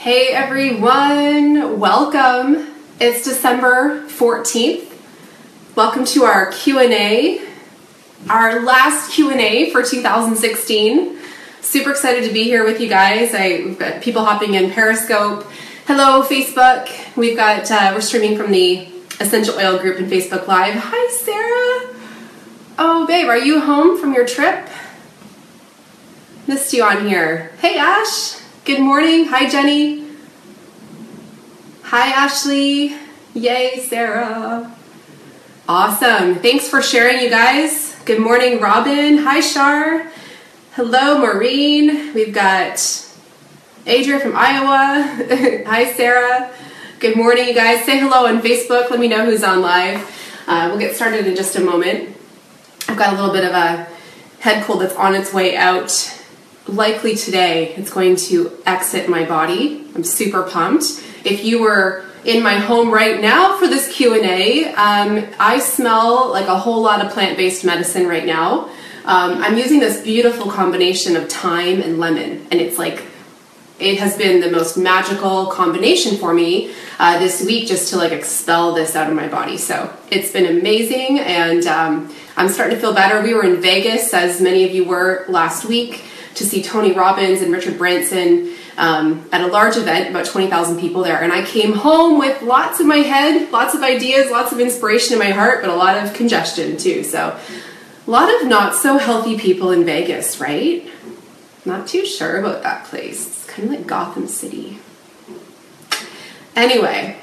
Hey everyone, welcome. It's December 14th. Welcome to our Q&A, our last Q&A for 2016. Super excited to be here with you guys. We've got people hopping in Periscope. Hello, Facebook. We're streaming from the Essential Oil group in Facebook Live. Hi, Sarah. Oh, babe, are you home from your trip? Missed you on here. Hey, Ash. Good morning. Hi, Jenny. Hi, Ashley. Yay, Sarah. Awesome. Thanks for sharing, you guys. Good morning, Robin. Hi, Shar. Hello, Maureen. We've got Adria from Iowa. Hi, Sarah. Good morning, you guys. Say hello on Facebook. Let me know who's on live. We'll get started in just a moment. I've got a little bit of a head cold that's on its way out. Likely today, it's going to exit my body. I'm super pumped. If you were in my home right now for this Q&A, I smell like a whole lot of plant-based medicine right now. I'm using this beautiful combination of thyme and lemon, and it has been the most magical combination for me this week just to expel this out of my body. So it's been amazing, and I'm starting to feel better. We were in Vegas, as many of you were last week, to see Tony Robbins and Richard Branson at a large event, about 20,000 people there. And I came home with lots in my head, lots of ideas, lots of inspiration in my heart, but a lot of congestion too. So a lot of not so healthy people in Vegas, right? Not too sure about that place. It's kind of like Gotham City. Anyway,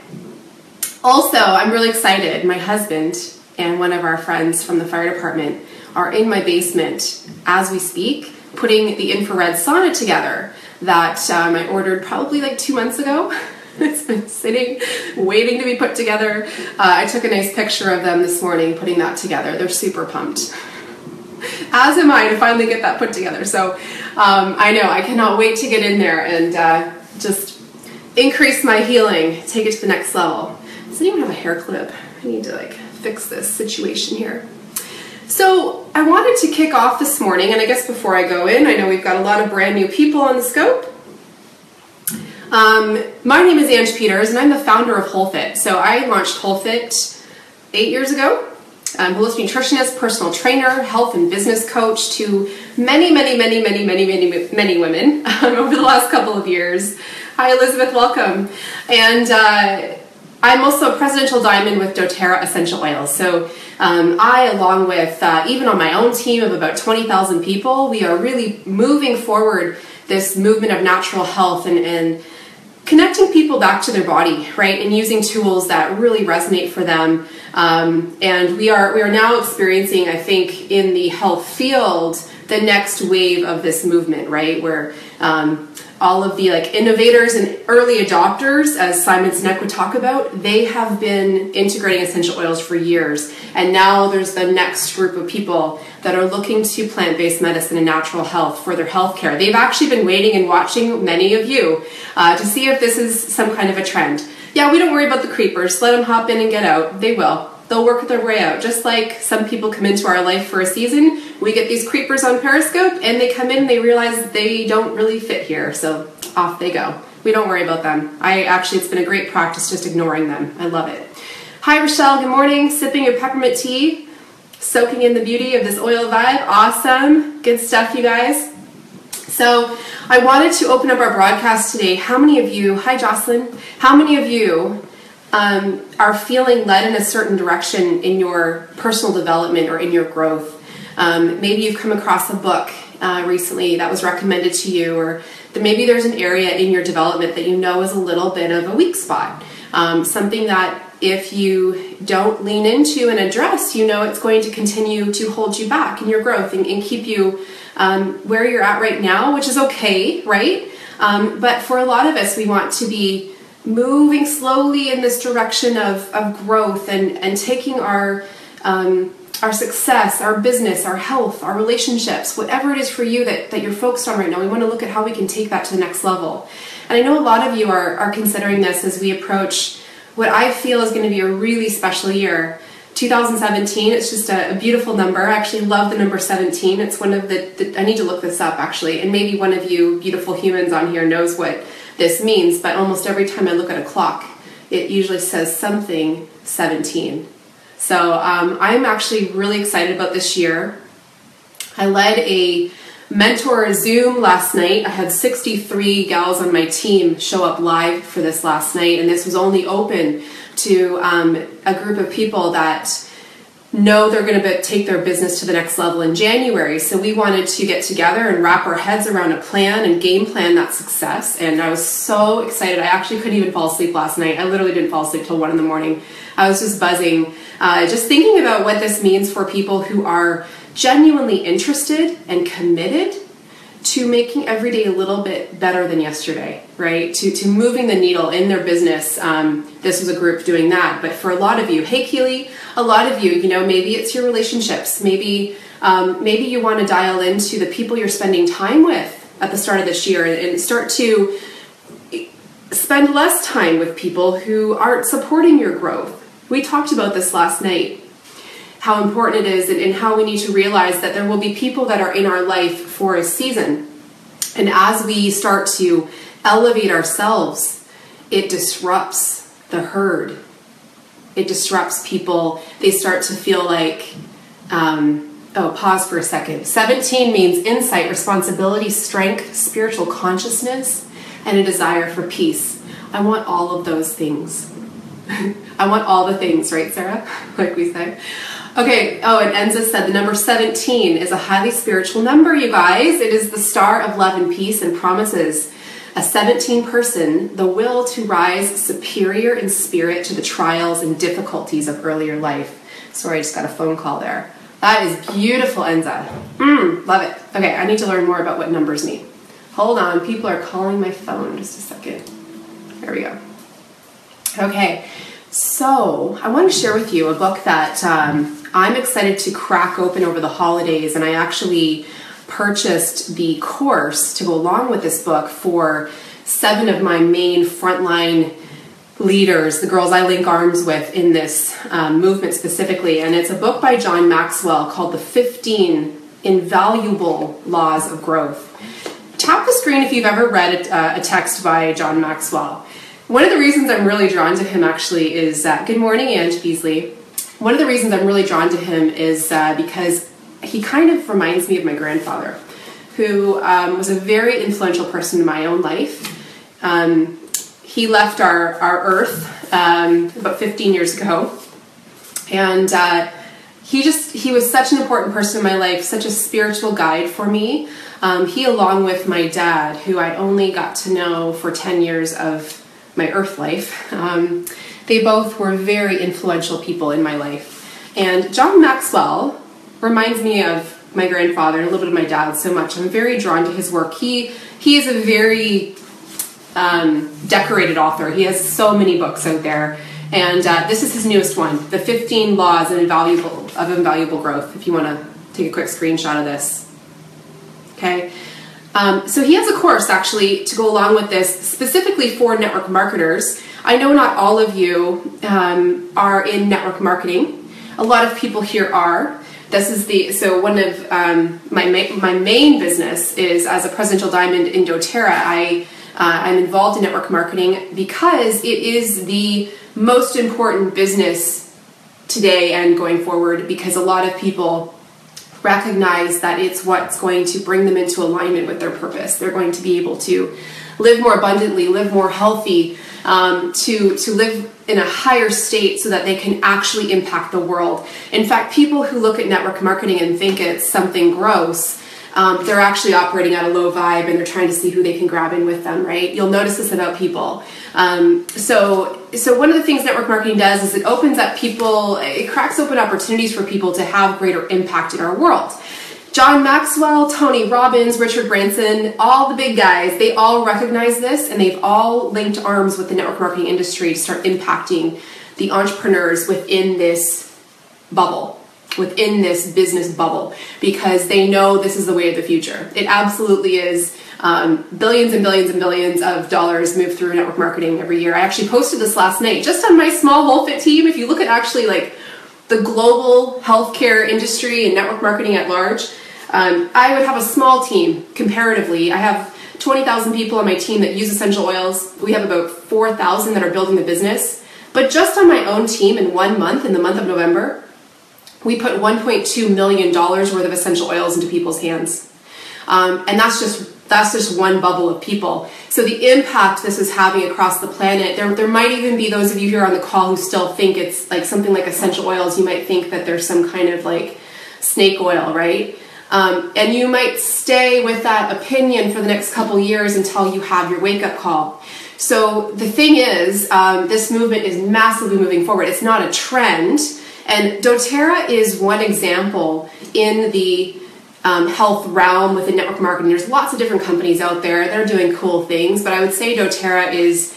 also I'm really excited. My husband and one of our friends from the fire department are in my basement as we speak, putting the infrared sauna together that I ordered probably 2 months ago. It's been sitting, waiting to be put together. I took a nice picture of them this morning, putting that together. They're super pumped. As am I to finally get that put together. So I know, I cannot wait to get in there and just increase my healing, take it to the next level. Doesn't even have a hair clip. I need to fix this situation here. So I wanted to kick off this morning, and I guess before I go in, I know we've got a lot of brand new people on the scope. My name is Ange Peters, and I'm the founder of WholeFit. So I launched WholeFit 8 years ago. I'm a holistic nutritionist, personal trainer, health and business coach to many women over the last couple of years. Hi, Elizabeth, welcome. And I'm also a presidential diamond with doTERRA essential oils. So I, along with even on my own team of about 20,000 people, we are really moving forward this movement of natural health and connecting people back to their body, right? And using tools that really resonate for them. And we are now experiencing, I think, in the health field, the next wave of this movement, right? Where all of the innovators and early adopters, as Simon Sinek would talk about, they have been integrating essential oils for years. And now there's the next group of people that are looking to plant-based medicine and natural health for their health care. They've actually been waiting and watching, many of you, to see if this is some kind of a trend. Yeah, we don't worry about the creepers. Let them hop in and get out. They will. They'll work their way out. Just like some people come into our life for a season, we get these creepers on Periscope and they come in and they realize they don't really fit here. So off they go. We don't worry about them. It's been a great practice just ignoring them. I love it. Hi, Rochelle. Good morning. Sipping your peppermint tea, soaking in the beauty of this oil vibe. Awesome. Good stuff, you guys. So I wanted to open up our broadcast today. How many of you, hi Jocelyn, how many of you are feeling led in a certain direction in your personal development or in your growth? Maybe you've come across a book recently that was recommended to you, or maybe there's an area in your development that you know is a little bit of a weak spot. Something that if you don't lean into and address, you know it's going to continue to hold you back in your growth and keep you where you're at right now, which is okay, right? But for a lot of us, we want to be moving slowly in this direction of growth and taking our success, our business, our health, our relationships, whatever it is for you that you're focused on right now. We want to look at how we can take that to the next level. And I know a lot of you are considering this as we approach what I feel is going to be a really special year, 2017, it's just a beautiful number. I actually love the number 17. It's one of I need to look this up actually, and maybe one of you beautiful humans on here knows what this means, but almost every time I look at a clock, it usually says something 17. So I'm actually really excited about this year. I led a mentor Zoom last night. I had 63 gals on my team show up live for this last night, and this was only open to a group of people that know they're going to take their business to the next level in January. So we wanted to get together and wrap our heads around a plan and game plan that success. And I was so excited. I actually couldn't even fall asleep last night. I literally didn't fall asleep till 1 in the morning. I was just buzzing, just thinking about what this means for people who are genuinely interested and committed to making every day a little bit better than yesterday, right? To moving the needle in their business. This was a group doing that. But for a lot of you, hey Keely, a lot of you, maybe it's your relationships. Maybe you want to dial into the people you're spending time with at the start of this year and start to spend less time with people who aren't supporting your growth. We talked about this last night, how important it is and how we need to realize that there will be people that are in our life for a season. And as we start to elevate ourselves, it disrupts the herd. It disrupts people. They start to feel like, pause for a second. 17 means insight, responsibility, strength, spiritual consciousness, and a desire for peace. I want all of those things. I want all the things, right, Sarah? Like we say. Okay, and Enza said the number 17 is a highly spiritual number, you guys. It is the star of love and peace and promises a 17 person the will to rise superior in spirit to the trials and difficulties of earlier life. Sorry, I just got a phone call there. That is beautiful, Enza. Love it. Okay, I need to learn more about what numbers mean. Hold on, people are calling my phone. Just a second. There we go. Okay, so I want to share with you a book that I'm excited to crack open over the holidays, and I actually purchased the course to go along with this book for 7 of my main frontline leaders, the girls I link arms with in this movement specifically. And it's a book by John Maxwell called The 15 Invaluable Laws of Growth. Tap the screen if you've ever read a text by John Maxwell. One of the reasons I'm really drawn to him actually is, good morning, Ange Beasley. One of the reasons I'm really drawn to him is because he kind of reminds me of my grandfather, who was a very influential person in my own life. He left our earth about 15 years ago, and he was such an important person in my life, such a spiritual guide for me. He, along with my dad, who I only got to know for 10 years of my earth life, they both were very influential people in my life. And John Maxwell reminds me of my grandfather and a little bit of my dad so much. I'm very drawn to his work. He is a very decorated author. He has so many books out there. And this is his newest one, The 15 Laws of Invaluable Growth, if you want to take a quick screenshot of this. Okay. So he has a course actually to go along with this, specifically for network marketers. I know not all of you are in network marketing. A lot of people here are. This is so one of my main business is as a Presidential Diamond in doTERRA. I'm involved in network marketing because it is the most important business today and going forward, because a lot of people recognize that it's what's going to bring them into alignment with their purpose. They're going to be able to live more abundantly, live more healthy, to live in a higher state so that they can actually impact the world. In fact, people who look at network marketing and think it's something gross, they're actually operating at a low vibe and they're trying to see who they can grab in with them, right? You'll notice this about people. So one of the things network marketing does is it opens up people, it cracks open opportunities for people to have greater impact in our world. John Maxwell, Tony Robbins, Richard Branson, all the big guys, they all recognize this, and they've all linked arms with the network marketing industry to start impacting the entrepreneurs within this bubble, within this business bubble, because they know this is the way of the future. It absolutely is. Billions and billions and billions of dollars move through network marketing every year. I actually posted this last night just on my small WolfIt team. If you look at actually like the global healthcare industry and network marketing at large, I would have a small team comparatively. I have 20,000 people on my team that use essential oils. We have about 4,000 that are building the business. But just on my own team in 1 month, in the month of November, we put $1.2 million worth of essential oils into people's hands. And that's just one bubble of people. So the impact this is having across the planet, there might even be those of you here on the call who still think it's like something like essential oils. You might think that there's some kind of like snake oil, right? And you might stay with that opinion for the next couple years until you have your wake-up call. So the thing is, this movement is massively moving forward. It's not a trend. And doTERRA is one example in the health realm within network marketing. There's lots of different companies out there that are doing cool things, but I would say doTERRA is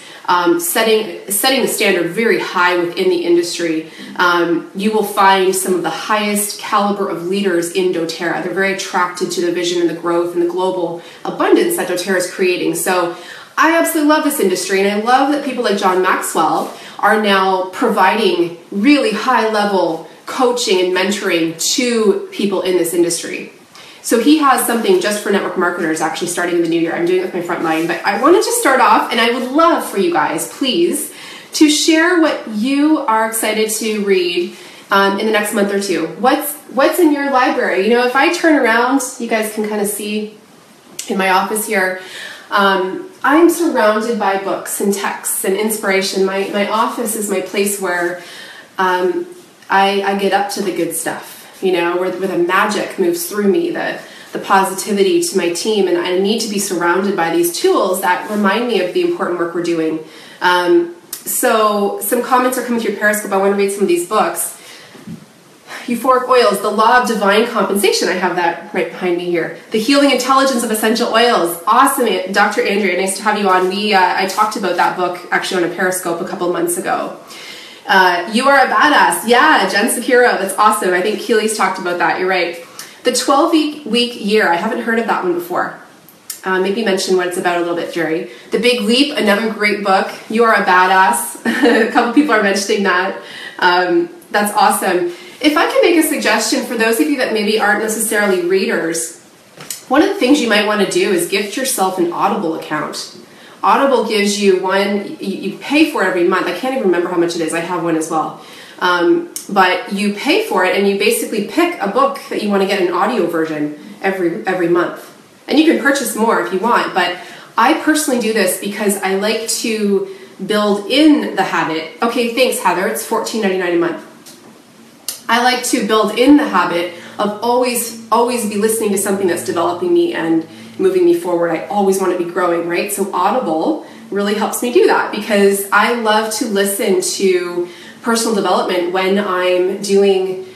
setting the standard very high within the industry. You will find some of the highest caliber of leaders in doTERRA. They're very attracted to the vision and the growth and the global abundance that doTERRA is creating. So I absolutely love this industry, and I love that people like John Maxwell are now providing really high-level coaching and mentoring to people in this industry. So he has something just for network marketers actually starting in the new year. I'm doing it with my front line, but I wanted to start off, and I would love for you guys, please, to share what you are excited to read in the next month or two. What's in your library? You know, if I turn around, you guys can kind of see in my office here, I'm surrounded by books and texts and inspiration. My office is my place where I get up to the good stuff. You know, where the magic moves through me, the positivity to my team, and I need to be surrounded by these tools that remind me of the important work we're doing. So some comments are coming through Periscope. I want to read some of these books. Euphoric Oils, The Law of Divine Compensation. I have that right behind me here. The Healing Intelligence of Essential Oils. Awesome, Dr. Andrea, nice to have you on. I talked about that book actually on a Periscope a couple of months ago. You Are a Badass. Yeah, Jen Sakiro. That's awesome. I think Keely's talked about that. You're right. The 12-week year. I haven't heard of that one before. Maybe mention what it's about a little bit, Jerry. The Big Leap. Another great book. You Are a Badass. A couple people are mentioning that. That's awesome. If I can make a suggestion for those of you that maybe aren't necessarily readers, one of the things you might want to do is gift yourself an Audible account. Audible gives you one, you pay for it every month. I can't even remember how much it is. I have one as well. But you pay for it and you basically pick a book that you want to get an audio version every month. And you can purchase more if you want, but I personally do this because I like to build in the habit. Okay, thanks Heather, it's $14.99 a month. I like to build in the habit of always be listening to something that's developing me and moving me forward. I always want to be growing, right? So Audible really helps me do that because I love to listen to personal development when I'm doing,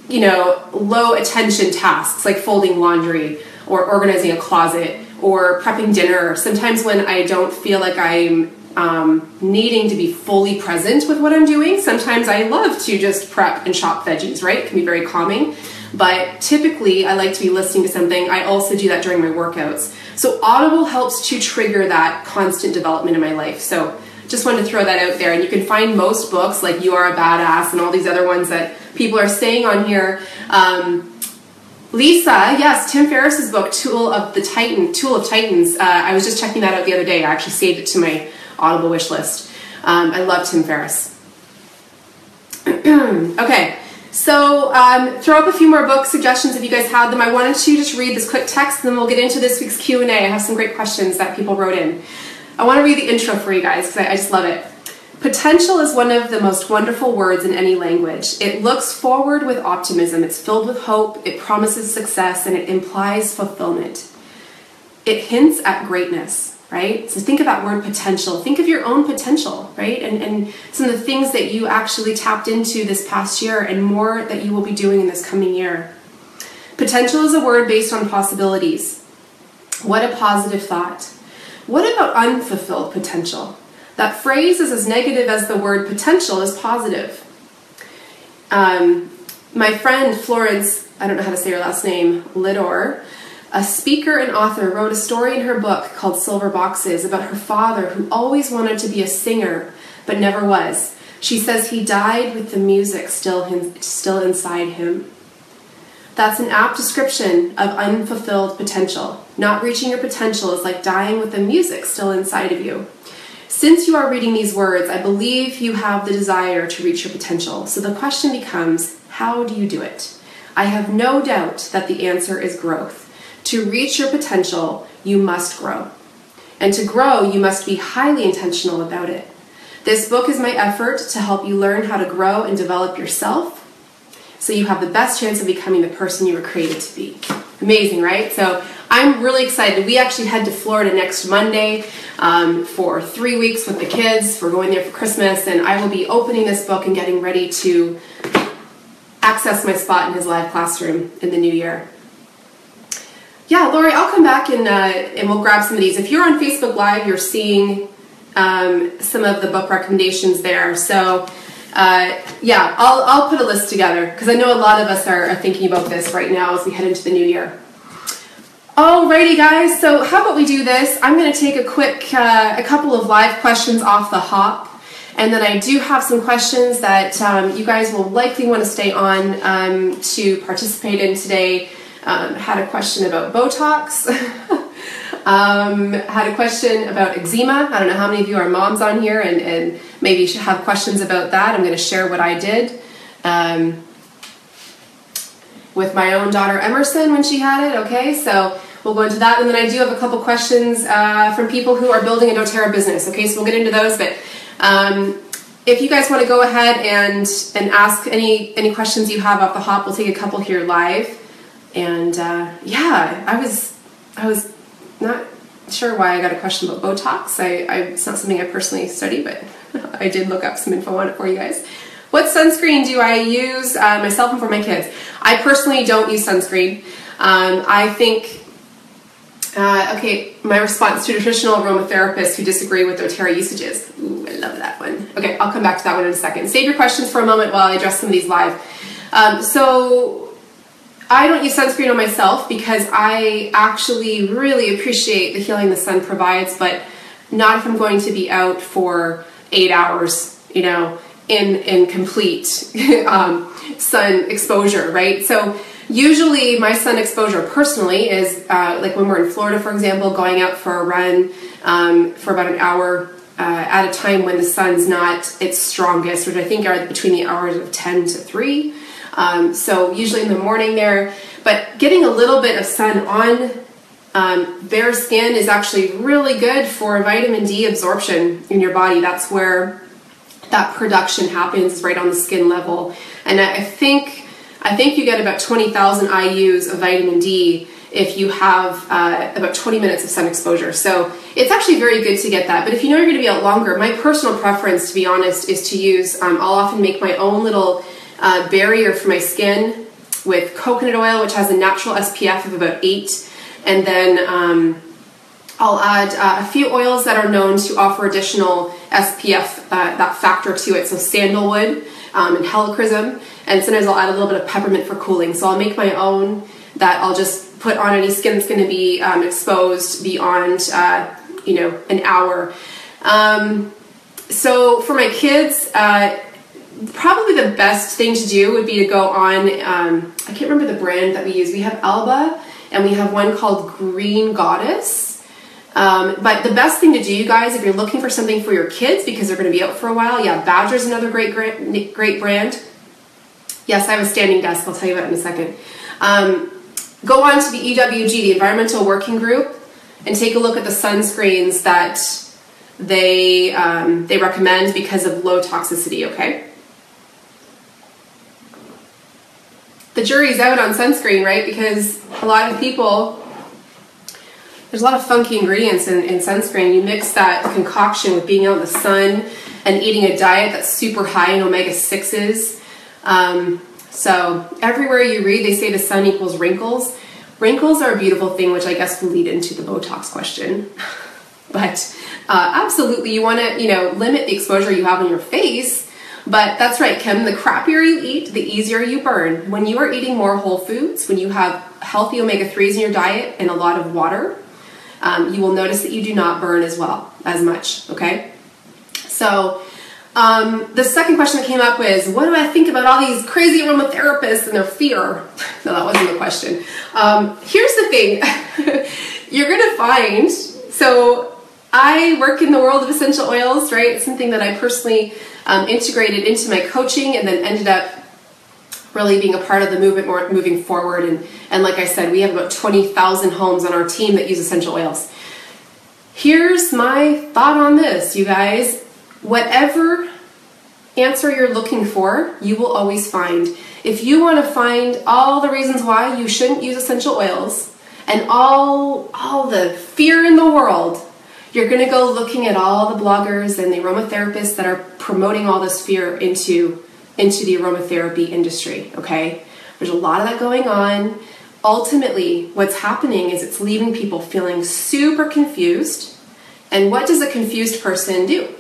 you know, low attention tasks like folding laundry or organizing a closet or prepping dinner. Sometimes when I don't feel like I'm needing to be fully present with what I'm doing, sometimes I love to just prep and chop veggies, right? It can be very calming. But typically, I like to be listening to something. I also do that during my workouts. So Audible helps to trigger that constant development in my life. So just wanted to throw that out there. And you can find most books like You Are a Badass and all these other ones that people are saying on here. Lisa, yes, Tim Ferriss's book, Tool of Titans. I was just checking that out the other day. I actually saved it to my Audible wish list. I love Tim Ferriss. Okay. So throw up a few more book suggestions if you guys had them. I wanted to just read this quick text and then we'll get into this week's Q&A. I have some great questions that people wrote in. I want to read the intro for you guys because I just love it. Potential is one of the most wonderful words in any language. It looks forward with optimism. It's filled with hope. It promises success and it implies fulfillment. It hints at greatness. Right? So think of that word potential. Think of your own potential, right? And some of the things that you actually tapped into this past year and more that you will be doing in this coming year. Potential is a word based on possibilities. What a positive thought. What about unfulfilled potential? That phrase is as negative as the word potential is positive. My friend Florence, I don't know how to say her last name, Lidor, a speaker and author, wrote a story in her book called Silver Boxes about her father who always wanted to be a singer but never was. She says he died with the music still inside him. That's an apt description of unfulfilled potential. Not reaching your potential is like dying with the music still inside of you. Since you are reading these words, I believe you have the desire to reach your potential. So the question becomes, how do you do it? I have no doubt that the answer is growth. To reach your potential, you must grow. And to grow, you must be highly intentional about it. This book is my effort to help you learn how to grow and develop yourself so you have the best chance of becoming the person you were created to be. Amazing, right? So I'm really excited. We actually head to Florida next Monday for 3 weeks with the kids. We're going there for Christmas, and I will be opening this book and getting ready to access my spot in his live classroom in the new year. Yeah, Lori, I'll come back and we'll grab some of these. If you're on Facebook Live, you're seeing some of the book recommendations there. So yeah, I'll put a list together because I know a lot of us are thinking about this right now as we head into the new year. Alrighty guys, so how about we do this? I'm going to take a couple of live questions off the hop, and then I do have some questions that you guys will likely want to stay on to participate in today. Had a question about Botox, had a question about eczema. I don't know how many of you are moms on here and maybe should have questions about that. I'm going to share what I did with my own daughter Emerson when she had it. Okay, so we'll go into that, and then I do have a couple questions from people who are building a doTERRA business. Okay, so we'll get into those, but if you guys want to go ahead and ask any questions you have off the hop, we'll take a couple here live. And yeah, I was not sure why I got a question about Botox. It's not something I personally study, but I did look up some info on it for you guys. What sunscreen do I use myself and for my kids? I personally don't use sunscreen. I think, okay, my response to traditional aromatherapists who disagree with doTERRA usages. Ooh, I love that one. Okay, I'll come back to that one in a second. Save your questions for a moment while I address some of these live. So I don't use sunscreen on myself because I actually really appreciate the healing the sun provides, but not if I'm going to be out for 8 hours, you know, in complete sun exposure, right? So usually my sun exposure personally is like when we're in Florida, for example, going out for a run for about an hour at a time when the sun's not its strongest, which I think are between the hours of 10 to 3. So usually in the morning there, but getting a little bit of sun on bare skin is actually really good for vitamin D absorption in your body. That's where that production happens, right on the skin level. And I think you get about 20,000 IUs of vitamin D if you have about 20 minutes of sun exposure. So it's actually very good to get that. But if you know you're going to be out longer, my personal preference, to be honest, is to use, I'll often make my own little barrier for my skin with coconut oil, which has a natural SPF of about 8, and then I'll add a few oils that are known to offer additional SPF, that factor to it, so sandalwood and helichrysum, and sometimes I'll add a little bit of peppermint for cooling. So I'll make my own that I'll just put on any skin that's going to be exposed beyond you know, an hour. So for my kids, probably the best thing to do would be to go on, I can't remember the brand that we use. We have Alba, and we have one called Green Goddess. But the best thing to do, you guys, if you're looking for something for your kids because they're going to be out for a while, yeah, Badger's another great brand. Yes, I have a standing desk. I'll tell you about it in a second. Go on to the EWG, the Environmental Working Group, and take a look at the sunscreens that they recommend because of low toxicity, okay? The jury's out on sunscreen, right? Because a lot of people, there's a lot of funky ingredients in sunscreen. You mix that concoction with being out in the sun and eating a diet that's super high in omega-6s. So everywhere you read, they say the sun equals wrinkles. Wrinkles are a beautiful thing, which I guess will lead into the Botox question. But absolutely, you want to, you know, limit the exposure you have on your face. But that's right, Kim, the crappier you eat, the easier you burn. When you are eating more whole foods, when you have healthy omega-3s in your diet and a lot of water, you will notice that you do not burn as much, okay? So The second question that came up was, what do I think about all these crazy aromatherapists and their fear? No, that wasn't the question. Here's the thing. You're going to find, so I work in the world of essential oils, right? It's something that I personally integrated into my coaching and then ended up really being a part of the movement moving forward. And like I said, we have about 20,000 homes on our team that use essential oils. Here's my thought on this, you guys. Whatever answer you're looking for, you will always find. If you want to find all the reasons why you shouldn't use essential oils and all the fear in the world, you're going to go looking at all the bloggers and the aromatherapists that are promoting all this fear into the aromatherapy industry, okay? There's a lot of that going on. Ultimately, what's happening is it's leaving people feeling super confused. And what does a confused person do?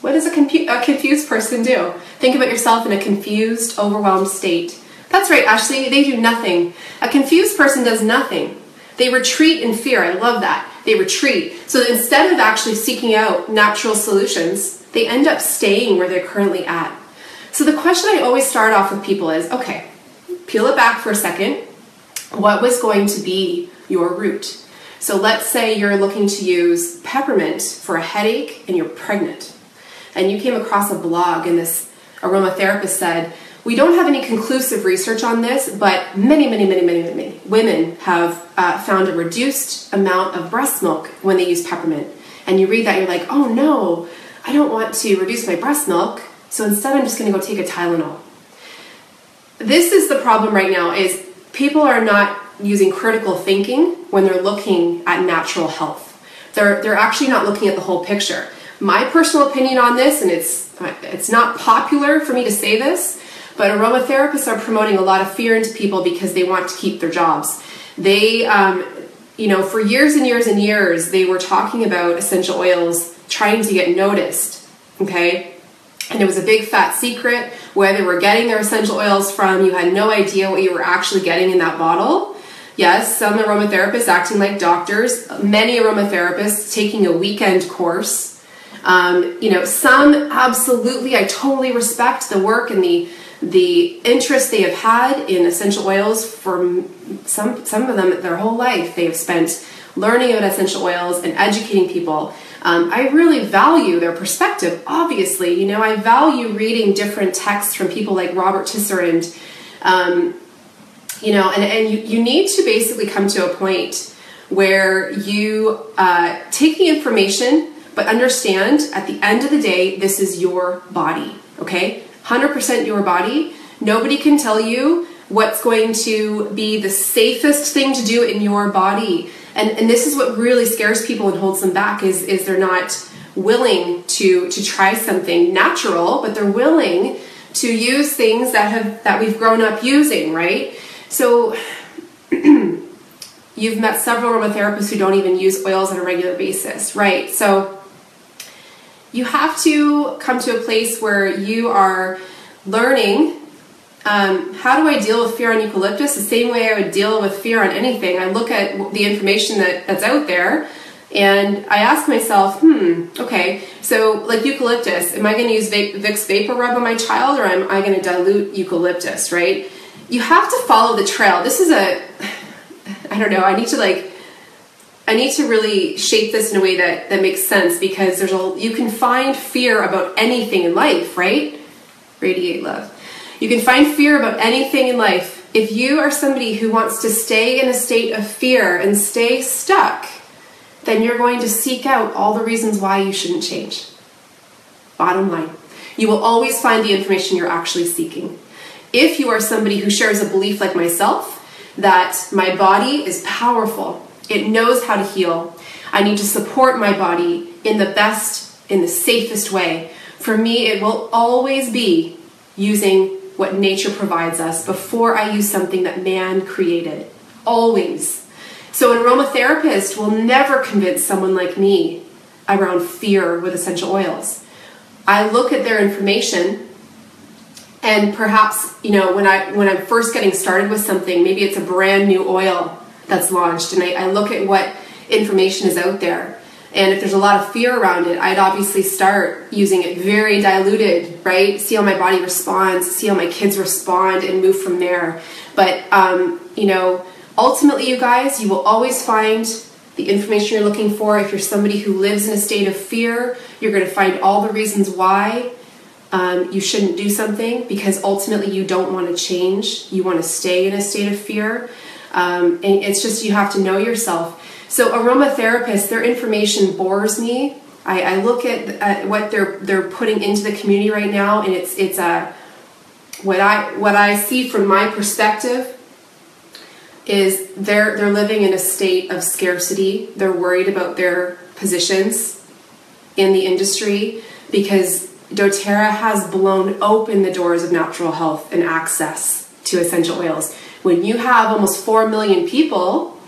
What does a confused person do? Think about yourself in a confused, overwhelmed state. That's right, Ashley, they do nothing. A confused person does nothing. They retreat in fear. I love that. They retreat. So instead of actually seeking out natural solutions, they end up staying where they're currently at. So the question I always start off with people is, okay, peel it back for a second. What was going to be your route? So let's say you're looking to use peppermint for a headache and you're pregnant. And you came across a blog and this aromatherapist said, we don't have any conclusive research on this, but many women have found a reduced amount of breast milk when they use peppermint. And you read that, you're like, oh no, I don't want to reduce my breast milk, so instead I'm just going to go take a Tylenol. This is the problem right now, is people are not using critical thinking when they're looking at natural health. They're actually not looking at the whole picture. My personal opinion on this, and it's not popular for me to say this, but aromatherapists are promoting a lot of fear into people because they want to keep their jobs. They, for years and years and years, they were talking about essential oils trying to get noticed, okay? And it was a big fat secret where they were getting their essential oils from. You had no idea what you were actually getting in that bottle. Yes, some aromatherapists acting like doctors, many aromatherapists taking a weekend course. Some absolutely, I totally respect the work and the interest they have had in essential oils for some of them their whole life. They have spent learning about essential oils and educating people. I really value their perspective, obviously. I value reading different texts from people like Robert Tisserand, and you need to basically come to a point where you take the information, but understand at the end of the day, this is your body, okay? 100% your body. Nobody can tell you what's going to be the safest thing to do in your body. And this is what really scares people and holds them back is they're not willing to try something natural, but they're willing to use things that we've grown up using, right? So you've met several aromatherapists who don't even use oils on a regular basis, right? So you have to come to a place where you are learning how do I deal with fear on eucalyptus the same way I would deal with fear on anything. I look at the information that's out there and I ask myself, okay, so like eucalyptus, am I going to use Vicks Vapor Rub on my child or am I going to dilute eucalyptus, right? You have to follow the trail. This is I don't know, I need to really shape this in a way that makes sense because you can find fear about anything in life, right? Radiate love. You can find fear about anything in life. If you are somebody who wants to stay in a state of fear and stay stuck, then you're going to seek out all the reasons why you shouldn't change. Bottom line, you will always find the information you're actually seeking. If you are somebody who shares a belief like myself, that my body is powerful, it knows how to heal, I need to support my body in the best, in the safest way. For me, it will always be using what nature provides us before I use something that man created. Always. So an aromatherapist will never convince someone like me around fear with essential oils. I look at their information and perhaps, when I'm first getting started with something, maybe it's a brand new oil that's launched and I look at what information is out there. And if there's a lot of fear around it, I'd obviously start using it very diluted, right? See how my body responds, see how my kids respond, and move from there. But, you know, ultimately, you guys, you will always find the information you're looking for. If you're somebody who lives in a state of fear, you're going to find all the reasons why you shouldn't do something, because ultimately you don't want to change. You want to stay in a state of fear. And it's just, you have to know yourself. So aromatherapists, their information bores me. I look at what they're putting into the community right now, and it's what I see from my perspective is they're living in a state of scarcity. They're worried about their positions in the industry because doTERRA has blown open the doors of natural health and access to essential oils. When you have almost 4 million people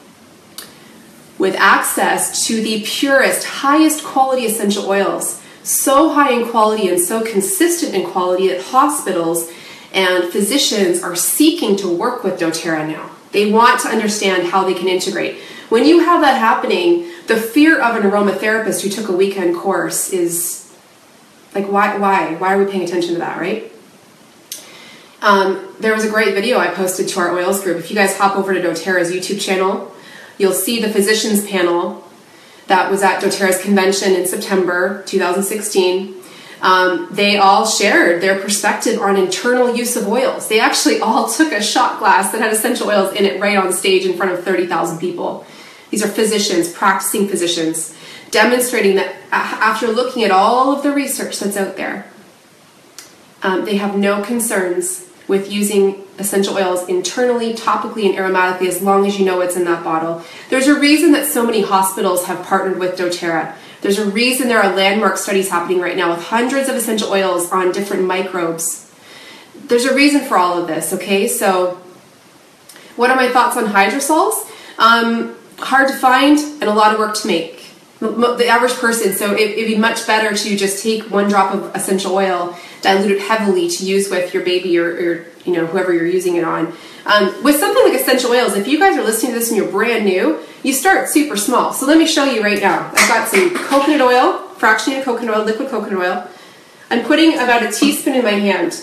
with access to the purest, highest quality essential oils, so high in quality and so consistent in quality that hospitals and physicians are seeking to work with doTERRA now. They want to understand how they can integrate. When you have that happening, the fear of an aromatherapist who took a weekend course is like, why are we paying attention to that, right? There was a great video I posted to our oils group. If you guys hop over to doTERRA's YouTube channel, you'll see the physicians panel that was at doTERRA's convention in September 2016. They all shared their perspective on internal use of oils. They actually all took a shot glass that had essential oils in it right on stage in front of 30,000 people. These are physicians, practicing physicians, demonstrating that after looking at all of the research that's out there, they have no concerns with using essential oils internally, topically, and aromatically as long as you know what's in that bottle. There's a reason that so many hospitals have partnered with doTERRA. There's a reason there are landmark studies happening right now with hundreds of essential oils on different microbes. There's a reason for all of this, okay? So what are my thoughts on hydrosols? Hard to find and a lot of work to make. The average person, so it'd be much better to just take 1 drop of essential oil, dilute it heavily to use with your baby or you know, whoever you're using it on. With something like essential oils, if you guys are listening to this and you're brand new, you start super small. So let me show you right now. I've got some coconut oil, fractionated coconut oil, liquid coconut oil. I'm putting about a teaspoon in my hand.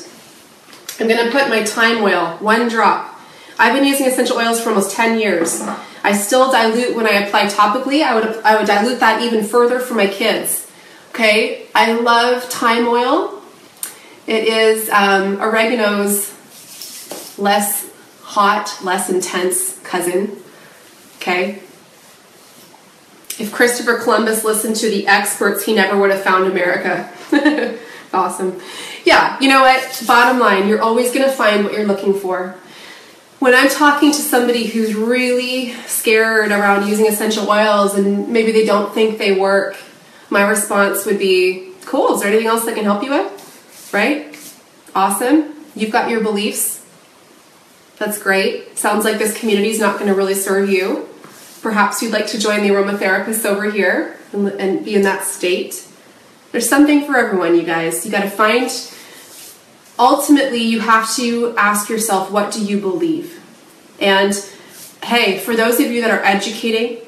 I'm going to put my thyme oil, 1 drop. I've been using essential oils for almost 10 years. I still dilute when I apply topically. I would dilute that even further for my kids. Okay, I love thyme oil. It is oregano's less hot, less intense cousin. Okay. If Christopher Columbus listened to the experts, he never would have found America. Awesome. Yeah, you know what? Bottom line, you're always going to find what you're looking for. When I'm talking to somebody who's really scared around using essential oils and maybe they don't think they work, my response would be, cool, is there anything else I can help you with? Right? Awesome. You've got your beliefs. That's great. Sounds like this community is not going to really serve you. Perhaps you'd like to join the aromatherapists over here and be in that state. There's something for everyone, you guys. You got to find... Ultimately, you have to ask yourself, what do you believe? And hey, for those of you that are educating,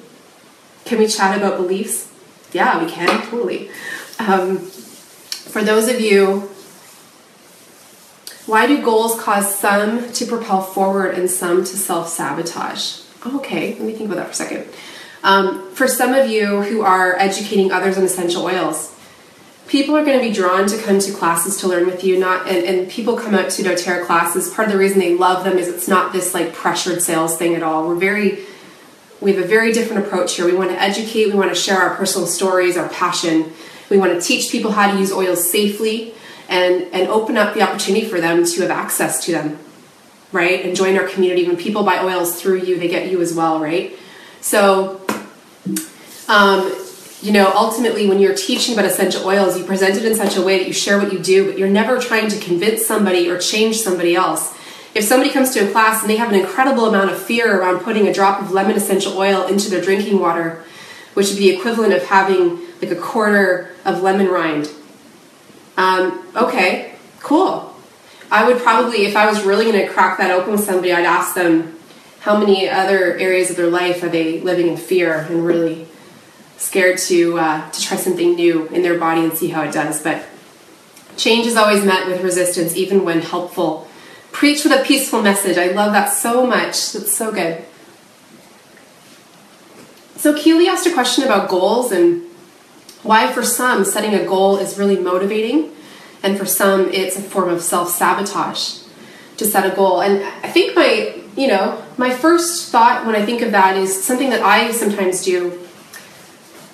can we chat about beliefs? Yeah, we can, totally. For those of you, why do goals cause some to propel forward and some to self-sabotage? Okay, let me think about that for a second. For some of you who are educating others on essential oils, people are going to be drawn to come to classes to learn with you, and people come out to doTERRA classes. Part of the reason they love them is it's not this like pressured sales thing at all. We have a very different approach here. We want to educate, we want to share our personal stories, our passion. We want to teach people how to use oils safely and open up the opportunity for them to have access to them, right? And join our community. When people buy oils through you, they get you as well, right? So, you know, ultimately when you're teaching about essential oils, you present it in such a way that you share what you do, but you're never trying to convince somebody or change somebody else. If somebody comes to a class and they have an incredible amount of fear around putting a drop of lemon essential oil into their drinking water, which would be equivalent of having like a quarter of lemon rind. Okay, cool. I would probably, if I was really going to crack that open with somebody, I'd ask them how many other areas of their life are they living in fear and really scared to try something new in their body and see how it does. But change is always met with resistance, even when helpful. Preach with a peaceful message. I love that so much. That's so good. So Keely asked a question about goals and why for some setting a goal is really motivating, and for some it's a form of self-sabotage to set a goal. And I think my first thought when I think of that is something that I sometimes do.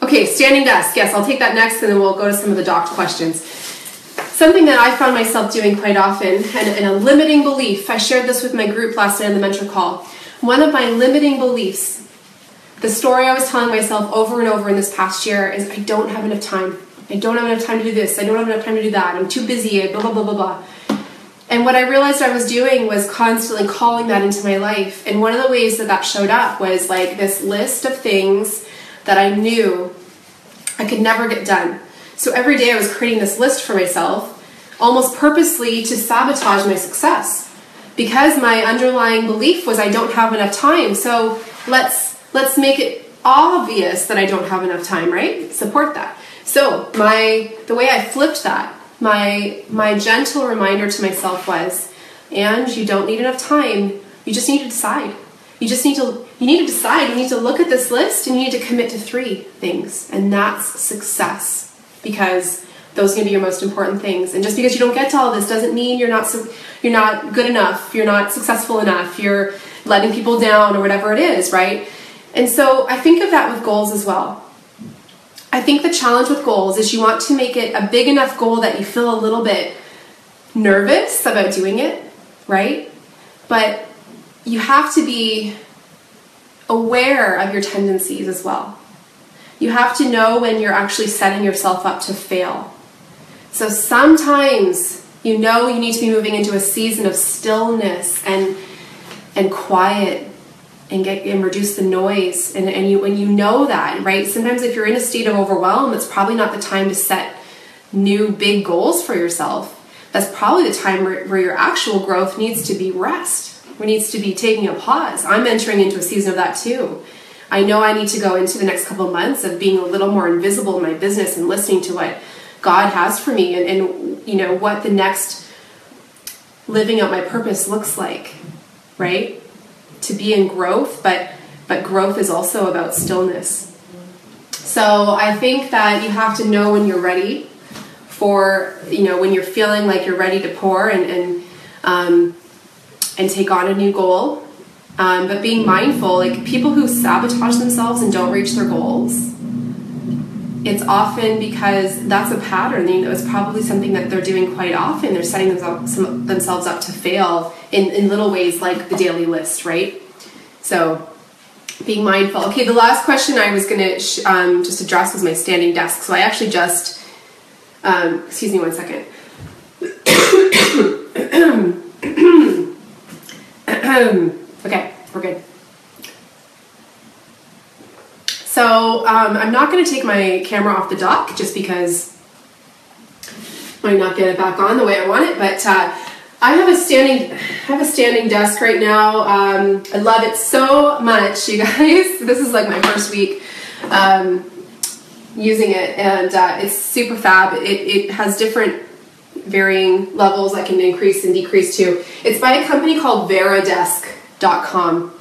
Okay, standing desk. Yes, I'll take that next, and then we'll go to some of the docked questions. Something that I found myself doing quite often, and a limiting belief. I shared this with my group last night in the mentor call. One of my limiting beliefs, the story I was telling myself over and over in this past year, is I don't have enough time. I don't have enough time to do this. I don't have enough time to do that. I'm too busy, blah, blah, blah, blah, blah. And what I realized I was doing was constantly calling that into my life. And one of the ways that showed up was like this list of things that I knew I could never get done. So every day I was creating this list for myself, almost purposely to sabotage my success, because my underlying belief was I don't have enough time. So let's make it obvious that I don't have enough time, right? Support that. So the way I flipped that, my gentle reminder to myself was, and you don't need enough time. You just need to decide. You need to decide. You need to look at this list and you need to commit to 3 things, and that's success, because those are going to be your most important things. And just because you don't get to all of this doesn't mean you're not good enough, you're not successful enough, you're letting people down or whatever it is, right? And so I think of that with goals as well. I think the challenge with goals is you want to make it a big enough goal that you feel a little bit nervous about doing it, right? But you have to be aware of your tendencies as well. You have to know when you're actually setting yourself up to fail. So sometimes you need to be moving into a season of stillness and quiet and reduce the noise. And when you know that, right? Sometimes if you're in a state of overwhelm, it's probably not the time to set new big goals for yourself. That's probably the time where your actual growth needs to be rest. It needs to be taking a pause. I'm entering into a season of that too. I know I need to go into the next couple of months of being a little more invisible in my business and listening to what God has for me and what the next living out my purpose looks like, right? To be in growth, but growth is also about stillness. So I think that you have to know when you're ready for, when you're feeling like you're ready to pour and take on a new goal. But being mindful, like people who sabotage themselves and don't reach their goals, it's often because that's a pattern. It's probably something that they're doing quite often. They're setting themselves up to fail in little ways, like the daily list, right? So being mindful. Okay, the last question I was going to just address was my standing desk. So I actually just, excuse me one second. Okay, we're good. So I'm not going to take my camera off the dock just because I might not get it back on the way I want it. But I have a standing desk right now. I love it so much, you guys. This is like my first week using it, and it's super fab. It has different varying levels that can increase and decrease too. It's by a company called Veridesk.com.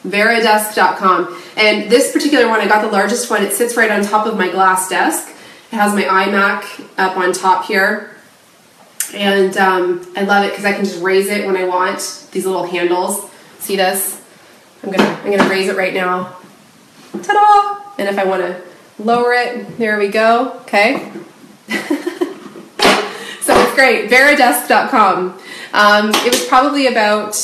Veridesk.com. And this particular one, I got the largest one. It sits right on top of my glass desk. It has my iMac up on top here. And I love it because I can just raise it when I want. These little handles. See this? I'm gonna raise it right now. Ta-da! And if I want to lower it, there we go. Okay. So it's great. Veridesk.com. It was probably about,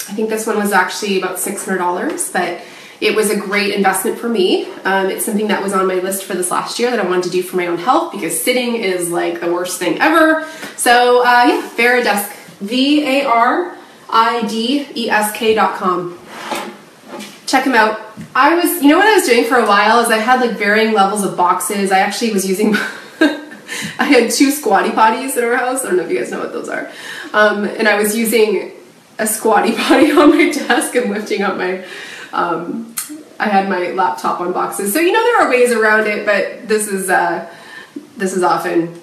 I think this one was actually about $600, but it was a great investment for me. It's something that was on my list for this last year that I wanted to do for my own health because sitting is like the worst thing ever. So yeah, Veridesk, Veridesk.com. Check them out. You know what I was doing for a while is I had like varying levels of boxes. I actually was using, I had 2 squatty potties in our house. I don't know if you guys know what those are. And I was using a squatty potty on my desk and lifting up my I had my laptop on boxes. So, you know, there are ways around it, but this is often